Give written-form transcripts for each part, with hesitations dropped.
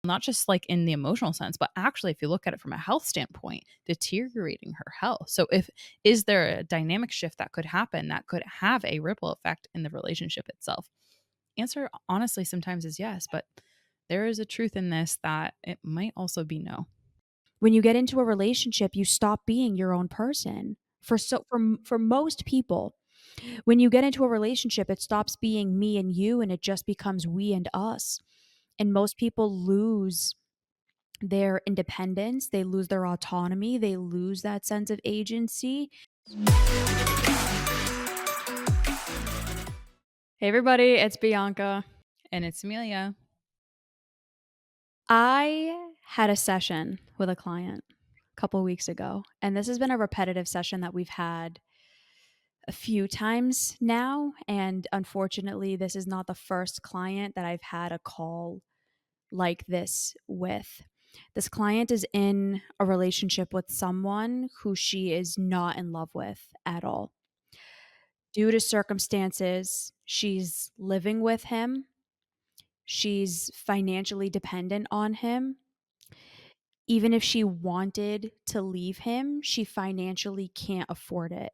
not just like in the emotional sense, but actually, if you look at it from a health standpoint, deteriorating her health. So, if is there a dynamic shift that could happen that could have a ripple effect in the relationship itself? Answer honestly sometimes is yes, but there is a truth in this that it might also be no. When you get into a relationship, you stop being your own person. For most people, when you get into a relationship, it stops being me and you and it just becomes we and us. And most people lose their independence, they lose their autonomy, they lose that sense of agency. Hey everybody, it's Bianca. And it's Emilia. I had a session with a client a couple weeks ago, and this has been a repetitive session that we've had a few times now. And unfortunately, this is not the first client that I've had a call like this with. This client is in a relationship with someone who she is not in love with at all. Due to circumstances, she's living with him. She's financially dependent on him. Even if she wanted to leave him, she financially can't afford it.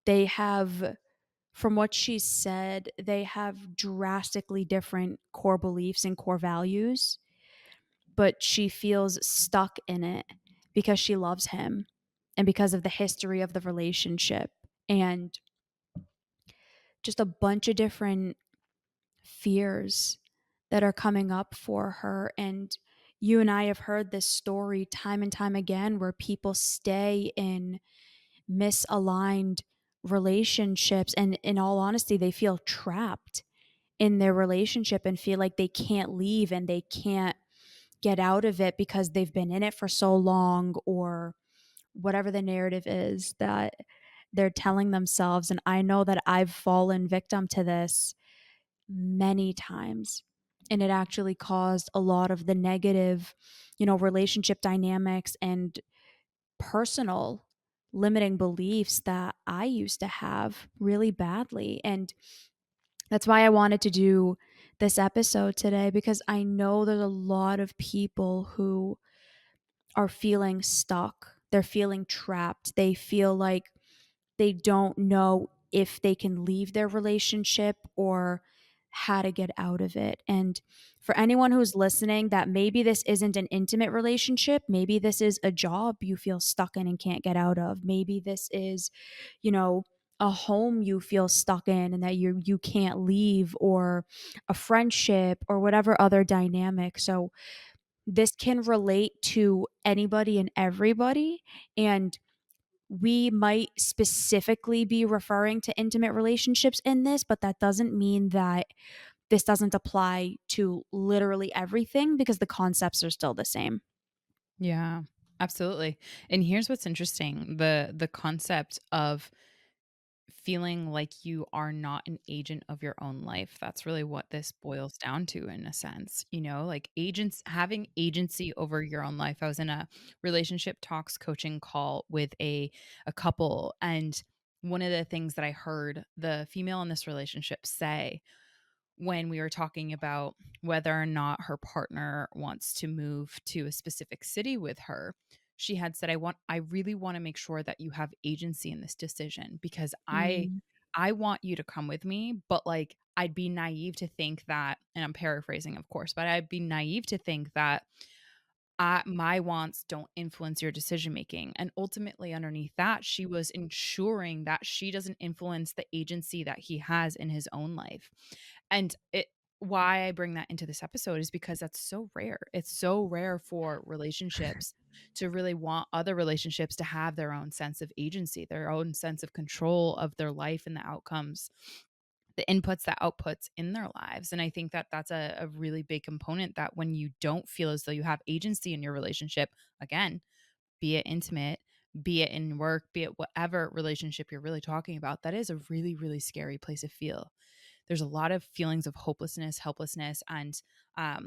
They have, from what she said, they have drastically different core beliefs and core values, but she feels stuck in it because she loves him and because of the history of the relationship and just a bunch of different fears that are coming up for her. And you and I have heard this story time and time again where people stay in misaligned relationships. And in all honesty, they feel trapped in their relationship and feel like they can't leave and they can't get out of it because they've been in it for so long or whatever the narrative is that they're telling themselves. And I know that I've fallen victim to this many times. And it actually caused a lot of the negative, relationship dynamics and personal limiting beliefs that I used to have really badly. And that's why I wanted to do this episode today because I know there's a lot of people who are feeling stuck. They're feeling trapped. They feel like they don't know if they can leave their relationship or how to get out of it. And for anyone who's listening, that maybe this isn't an intimate relationship, maybe this is a job you feel stuck in and can't get out of. Maybe this is, you know, a home you feel stuck in and that you can't leave, or a friendship or whatever other dynamic. So this can relate to anybody and everybody. And we might specifically be referring to intimate relationships in this, but that doesn't mean that this doesn't apply to literally everything because the concepts are still the same. Yeah, absolutely. And here's what's interesting, the concept of feeling like you are not an agent of your own life. That's really what this boils down to in a sense, like agents having agency over your own life. I was in a relationship talks coaching call with a couple, and one of the things that I heard the female in this relationship say when we were talking about whether or not her partner wants to move to a specific city with her, she had said, I really want to make sure that you have agency in this decision because Mm, I want you to come with me, but like I'd be naive to think that, and I'm paraphrasing of course, but I'd be naive to think that my wants don't influence your decision making. And ultimately, underneath that, she was ensuring that she doesn't influence the agency that he has in his own life. And why I bring that into this episode is because that's so rare. It's so rare for relationships to really want other relationships to have their own sense of agency, their own sense of control of their life and the outcomes, the inputs, the outputs in their lives. And I think that that's a really big component, that when you don't feel as though you have agency in your relationship, again, be it intimate, be it in work, be it whatever relationship you're really talking about, that is a really, really scary place to feel. There's a lot of feelings of hopelessness, helplessness, and uh,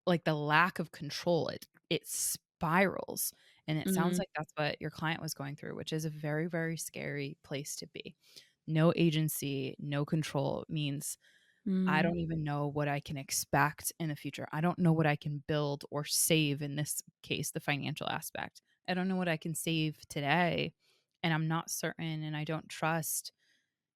like the lack of control. It spirals. And it sounds mm, like that's what your client was going through, which is a very, very scary place to be. No agency, no control. It means, I Mm. don't even know what I can expect in the future. I don't know what I can build or save in this case, the financial aspect. I don't know what I can save today, and I'm not certain and I don't trust,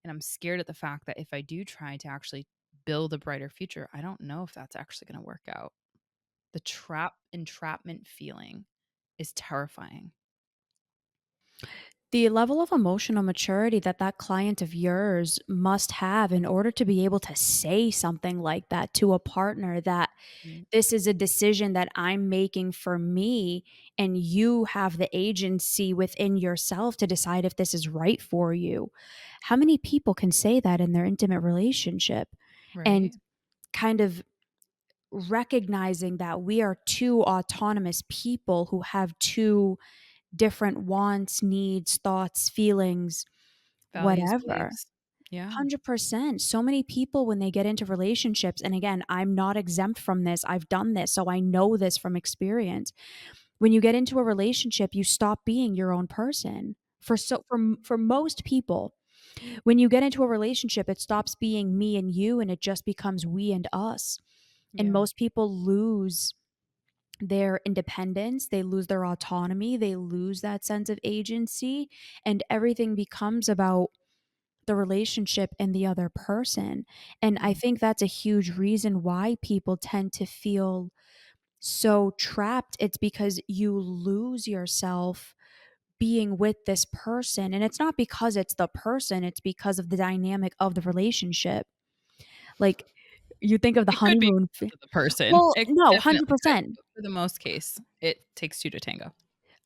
and I'm scared at the fact that if I do try to actually build a brighter future, I don't know if that's actually going to work out. The entrapment feeling is terrifying. The level of emotional maturity that that client of yours must have in order to be able to say something like that to a partner, that Mm, this is a decision that I'm making for me, and you have the agency within yourself to decide if this is right for you. How many people can say that in their intimate relationship? And right? kind of recognizing that we are two autonomous people who have two different wants, needs, thoughts, feelings, Values, whatever. beliefs. Yeah. 100%. So many people, when they get into relationships, and again, I'm not exempt from this. I've done this, so I know this from experience. When you get into a relationship, you stop being your own person. For most people, when you get into a relationship, it stops being me and you, and it just becomes we and us. And Yeah. most people lose their independence, they lose their autonomy, they lose that sense of agency, and everything becomes about the relationship and the other person. And I Mm, think that's a huge reason why people tend to feel so trapped. It's because you lose yourself being with this person. And it's not because it's the person, it's because of the dynamic of the relationship. Like, you think of the it could be honeymoon because of the person. well, It no, definitely could, 100%. but for the most case, it takes 2 to tango.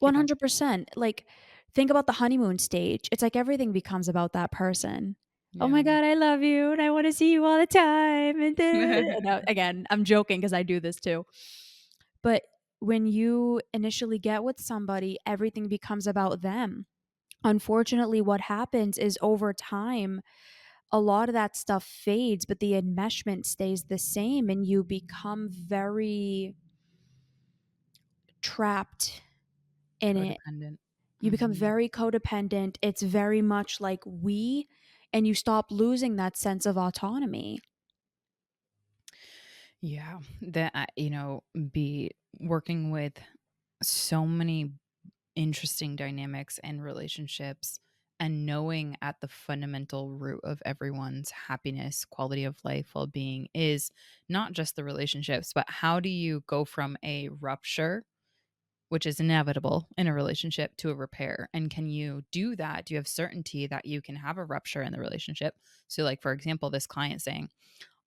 Keep going. 100%. Like, think about the honeymoon stage. It's like everything becomes about that person. "Oh my Yeah. god, I love you, and I wanna see you all the time, and no, again, I'm joking because I do this too. But when you initially get with somebody, everything becomes about them. Unfortunately, what happens is over time, a lot of that stuff fades, but the enmeshment stays the same, and you become very trapped in it. Codependent. You become Mhm. very codependent. It's very much like we, and you stop losing that sense of autonomy. Yeah. That, be working with so many interesting dynamics and relationships, and knowing at the fundamental root of everyone's happiness, quality of life, well-being is not just the relationships, but how do you go from a rupture, which is inevitable in a relationship, to a repair? And can you do that? Do you have certainty that you can have a rupture in the relationship? So, like, for example, this client saying,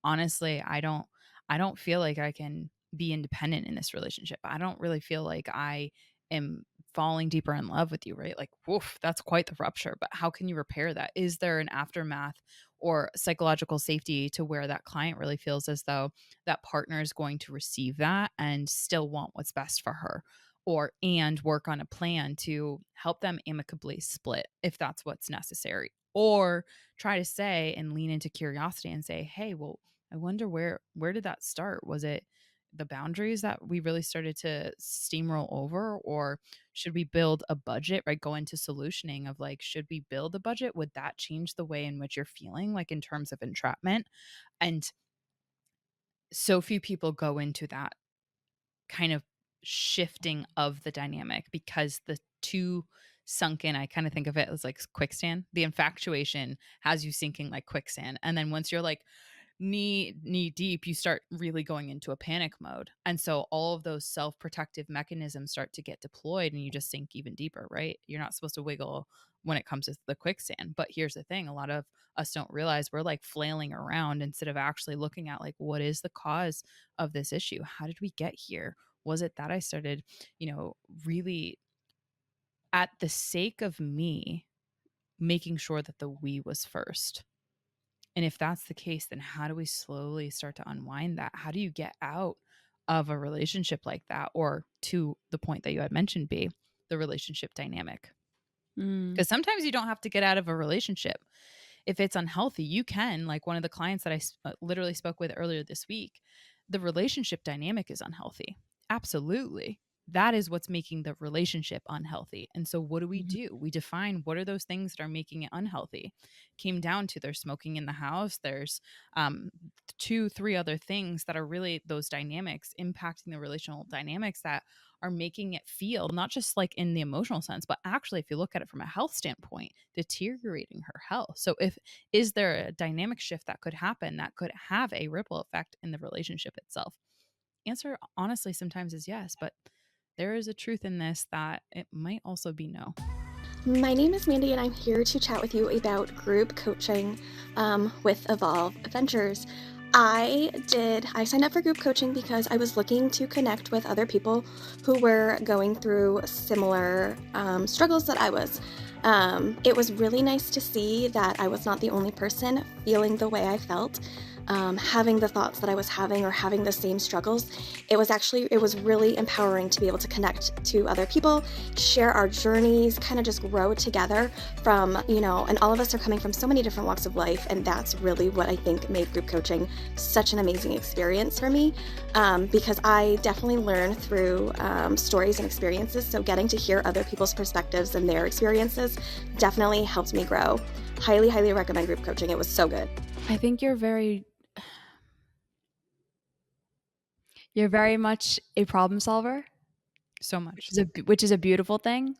honestly, I don't feel like I can be independent in this relationship. I don't really feel like I am falling deeper in love with you, right? Like, woof, that's quite the rupture. But how can you repair that? Is there an aftermath or psychological safety to where that client really feels as though that partner is going to receive that and still want what's best for her? Or and work on a plan to help them amicably split if that's what's necessary. Or try to say and lean into curiosity and say, "Hey, well, I wonder where did that start? Was it the boundaries that we really started to steamroll over, or should we build a budget?" Right? Go into solutioning of like, should we build a budget? Would that change the way in which you're feeling, like in terms of entrapment? And so few people go into that kind of shifting of the dynamic because the two sunk in. I kind of think of it as like quicksand. The infatuation has you sinking like quicksand. And then once you're like knee deep, you start really going into a panic mode. And so all of those self-protective mechanisms start to get deployed and you just sink even deeper, right? You're not supposed to wiggle when it comes to the quicksand. But here's the thing, a lot of us don't realize we're like flailing around instead of actually looking at like, what is the cause of this issue? How did we get here? Was it that I started, really at the sake of me making sure that the we was first? And if that's the case, then how do we slowly start to unwind that? How do you get out of a relationship like that? Or to the point that you had mentioned, be the relationship dynamic. Mm. Because sometimes you don't have to get out of a relationship. If it's unhealthy, you can, like one of the clients that I literally spoke with earlier this week, the relationship dynamic is unhealthy. Absolutely. that is what's making the relationship unhealthy. And so what Mhm. do? We define what are those things that are making it unhealthy. Came down to there's smoking in the house, there's um two, three other things that are really those dynamics impacting the relational dynamics that are making it feel not just like in the emotional sense, but actually if you look at it from a health standpoint, deteriorating her health. So if is there a dynamic shift that could happen that could have a ripple effect in the relationship itself? Answer honestly sometimes is yes, but there is a truth in this that it might also be no. My name is Mandy, and I'm here to chat with you about group coaching with Evolve Adventures. I signed up for group coaching because I was looking to connect with other people who were going through similar struggles that I was. It was really nice to see that I was not the only person feeling the way I felt, having the thoughts that I was having or having the same struggles. It was really empowering to be able to connect to other people, share our journeys, kind of just grow together and all of us are coming from so many different walks of life. And that's really what I think made group coaching such an amazing experience for me, because I definitely learn through stories and experiences. So getting to hear other people's perspectives and their experiences definitely helped me grow. Highly, highly recommend group coaching. It was so good. I think you're very much a problem solver, So much. which is a beautiful thing.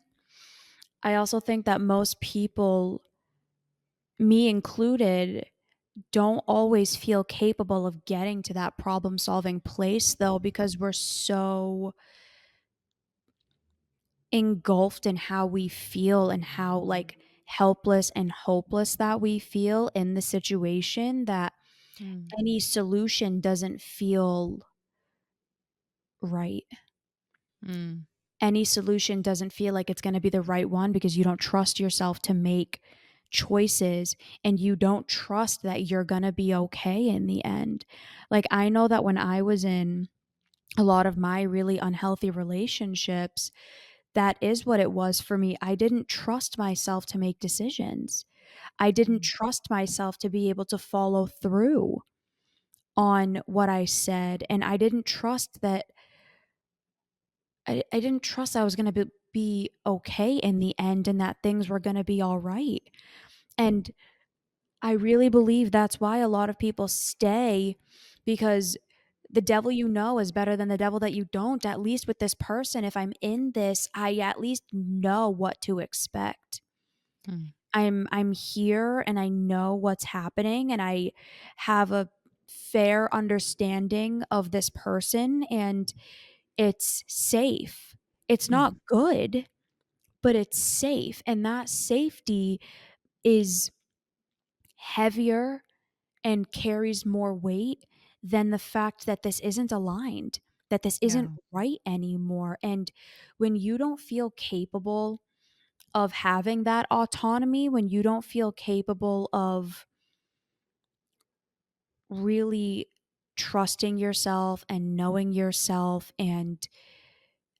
I also think that most people, me included, don't always feel capable of getting to that problem solving place though, because we're so engulfed in how we feel and how like helpless and hopeless that we feel in the situation, that Mm, any solution doesn't feel right. mm, Any solution doesn't feel like it's going to be the right one because you don't trust yourself to make choices, and you don't trust that you're going to be okay in the end. Like, I know that when I was in a lot of my really unhealthy relationships, that is what it was for me. I didn't trust myself to make decisions. I didn't mm, trust myself to be able to follow through on what I said. And I didn't trust that I didn't trust I was gonna be okay in the end and that things were gonna be all right. And I really believe that's why a lot of people stay, because the devil you know is better than the devil that you don't. At least with this person, if I'm in this, I at least know what to expect. mm, I'm here and I know what's happening, and I have a fair understanding of this person, and it's safe. It's not mhm, good, but it's safe, and that safety is heavier and carries more weight than the fact that this isn't aligned, that this isn't yeah. right anymore. And when you don't feel capable of having that autonomy, when you don't feel capable of really trusting yourself and knowing yourself and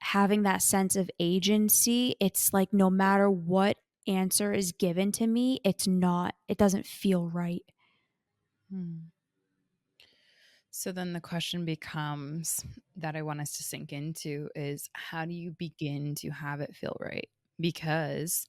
having that sense of agency, it's like no matter what answer is given to me, it doesn't feel right. Mm. So then the question becomes that I want us to sink into is how do you begin to have it feel right? Because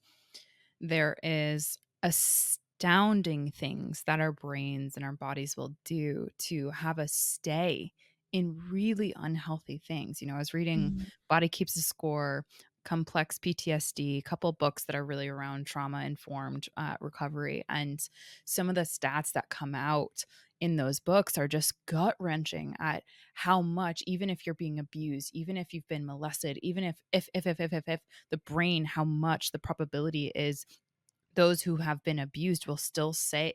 there is astounding things that our brains and our bodies will do to have us stay in really unhealthy things. I was reading Mm, Body Keeps a Score, Complex PTSD, a couple books that are really around trauma informed recovery. And some of the stats that come out in those books are just gut wrenching at how much, even if you're being abused, even if you've been molested, even if the brain, how much the probability is those who have been abused will still stay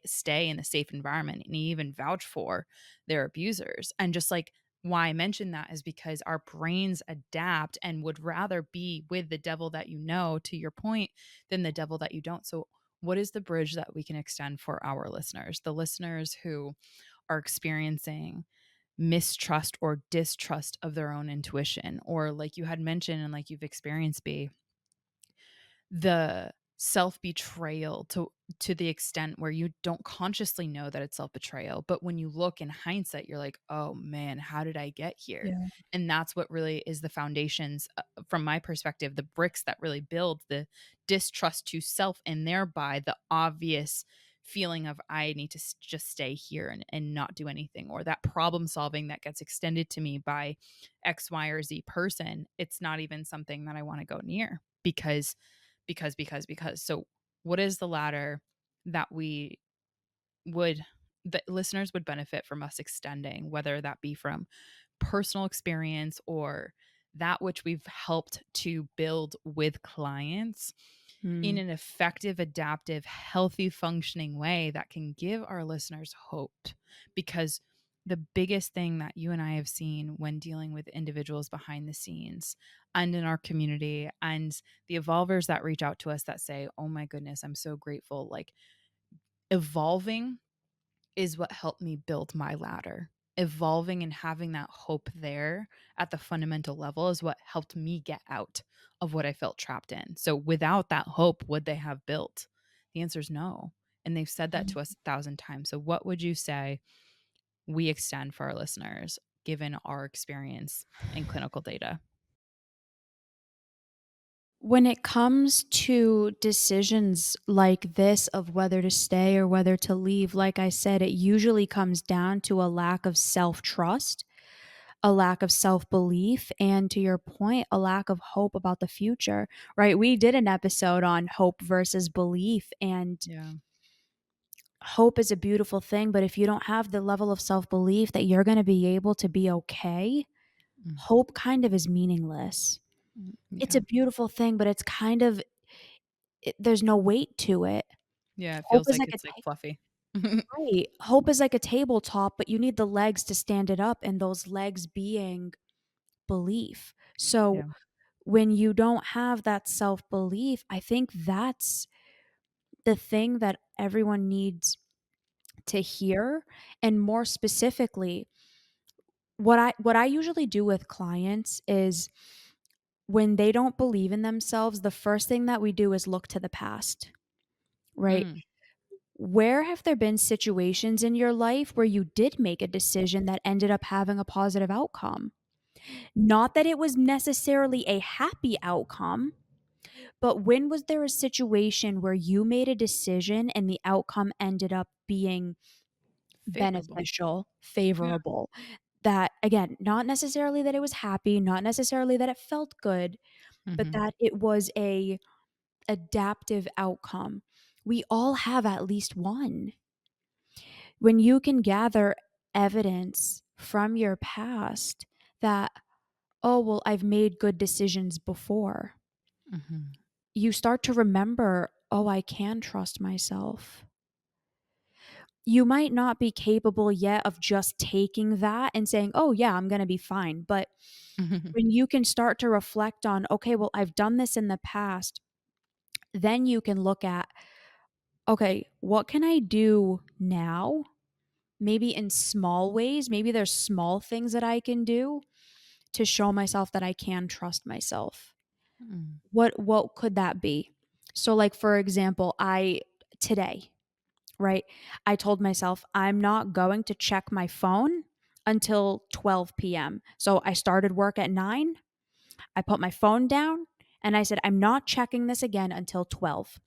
in the safe environment and even vouch for their abusers. And just like why I mention that is because our brains adapt and would rather be with the devil that you know, to your point, than the devil that you don't. So what is the bridge that we can extend for our listeners, the listeners who are experiencing mistrust or distrust of their own intuition, or like you had mentioned and like you've experienced, B, the self-betrayal to the extent where you don't consciously know that it's self-betrayal, but when you look in hindsight, you're like, "Oh man, how did I get here?" yeah. And that's what really is the foundations from my perspective, the bricks that really build the distrust to self, and thereby the obvious feeling of I need to just stay here and not do anything, or that problem solving that gets extended to me by X, Y, or Z person. It's not even something that I want to go near because. So, what is the ladder that we would that listeners would benefit from us extending, whether that be from personal experience or that which we've helped to build with clients in Mm. an effective, adaptive, healthy, functioning way that can give our listeners hope? Because the biggest thing that you and I have seen when dealing with individuals behind the scenes and in our community, and the evolvers that reach out to us that say, oh my goodness, I'm so grateful, like evolving is what helped me build my ladder. Evolving and having that hope there at the fundamental level is what helped me get out of what I felt trapped in. So without that hope, would they have built? The answer is no. And they've said that to us 1,000 times. So what would you say we extend for our listeners, given our experience in clinical data? When it comes to decisions like this of whether to stay or whether to leave, like I said, it usually comes down to a lack of self trust, a lack of self belief, and to your point, a lack of hope about the future, right? We did an episode on hope versus belief, and Yeah. hope is a beautiful thing. But if you don't have the level of self belief that you're going to be able to be okay, Mm, hope kind of is meaningless. It's yeah. a beautiful thing, but it's kind of, there's no weight to it. Yeah. It Hope feels is like like a it's like ta fluffy. right. Hope is like a tabletop, but you need the legs to stand it up, and those legs being belief. So, Yeah. when you don't have that self-belief, I think that's the thing that everyone needs to hear, and more specifically, what I usually do with clients is when they don't believe in themselves, the first thing that we do is look to the past, right? Mm, Where have there been situations in your life where you did make a decision that ended up having a positive outcome? Not that it was necessarily a happy outcome, but when was there a situation where you made a decision and the outcome ended up being favorable. beneficial, Yeah. favorable? That, again, not necessarily that it was happy, not necessarily that it felt good, but Hmm. that it was a adaptive outcome. We all have at least one. When you can gather evidence from your past that, oh, well, I've made good decisions before, Hmm. you start to remember, oh, I can trust myself. You might not be capable yet of just taking that and saying, oh, yeah, I'm going to be fine. But when you can start to reflect on, okay, well, I've done this in the past, then you can look at, okay, what can I do now? Maybe in small ways, maybe there's small things that I can do to show myself that I can trust myself. Mm, What could that be? So, like, for example, I today, right? I told myself I'm not going to check my phone until 12 p.m. So I started work at 9. I put my phone down and I said I'm not checking this again until 12.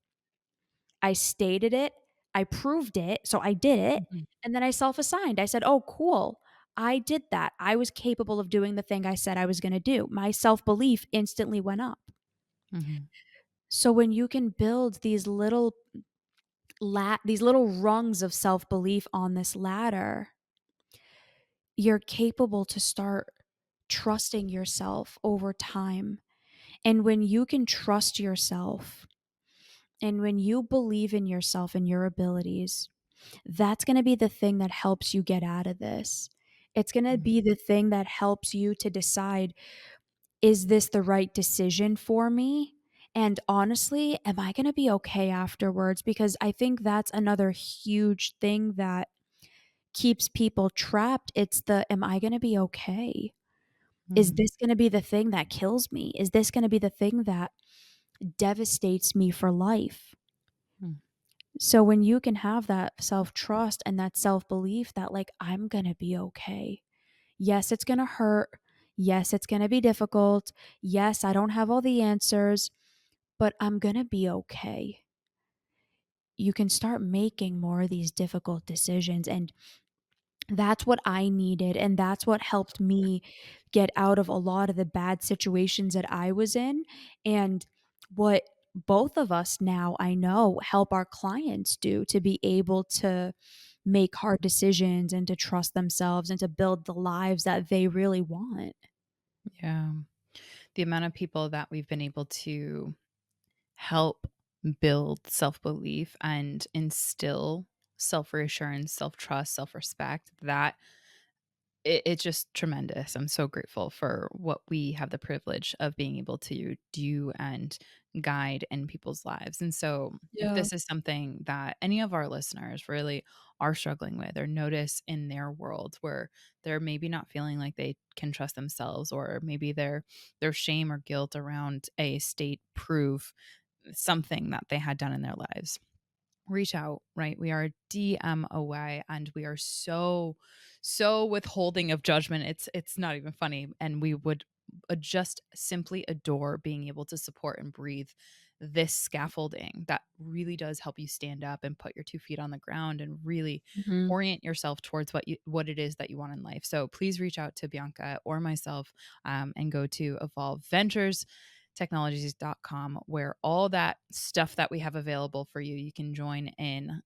I stated it, I proved it, so I did it, mhm, and then I self-assigned. I said, "Oh, cool. I did that. I was capable of doing the thing I said I was gonna do." My self-belief instantly went up. mhm, So when you can build these little rungs of self-belief on this ladder, you're capable to start trusting yourself over time. And when you can trust yourself, and when you believe in yourself and your abilities, that's going to be the thing that helps you get out of this. It's going to mhm, be the thing that helps you to decide, is this the right decision for me? And honestly, am I going to be okay afterwards? Because I think that's another huge thing that keeps people trapped. It's the, am I going to be okay? Is mm, this going to be the thing that kills me? Is this going to be the thing that devastates me for life? mm, So when you can have that self-trust and that self-belief that, like, I'm going to be okay. Yes, it's going to hurt. Yes, it's going to be difficult. Yes, I don't have all the answers, but I'm going to be okay. You can start making more of these difficult decisions. And that's what I needed, and that's what helped me get out of a lot of the bad situations that I was in, and what both of us now, I know, help our clients do to be able to make hard decisions and to trust themselves and to build the lives that they really want. Yeah. The amount of people that we've been able to help build self belief and instill self reassurance, self trust, self respect, that it's just tremendous. I'm so grateful for what we have the privilege of being able to do and guide in people's lives. And so, if Yeah. this is something that any of our listeners really are struggling with or notice in their world where they're maybe not feeling like they can trust themselves, or maybe their shame or guilt around a state prove something that they had done in their lives, reach out, right? We are a DM away, and we are so withholding of judgment. It's not even funny, and we would just simply adore being able to support and breathe this scaffolding that really does help you stand up and put your 2 feet on the ground and really Mhm. orient yourself towards what it is that you want in life. So please reach out to Bianca or myself, and go to Evolve Ventures technologies.com, where all that stuff that we have available for you, you can join in,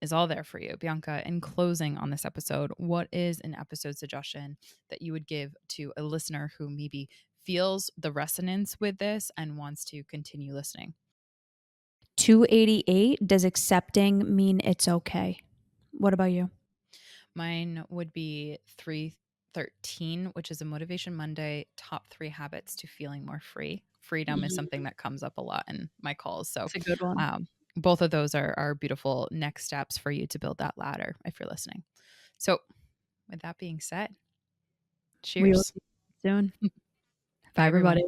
is all there for you. Bianca, in closing on this episode, what is an episode suggestion that you would give to a listener who maybe feels the resonance with this and wants to continue listening? 288, does accepting mean it's okay? What about you? Mine would be 313, which is a Motivation Monday top 3 habits to feeling more free. Freedom is something Mhm. that comes up a lot in my calls. So, That's a good one. both of those are beautiful next steps for you to build that ladder if you're listening. So, with that being said, We will cheers. see you soon. Bye, Bye, everyone. everybody.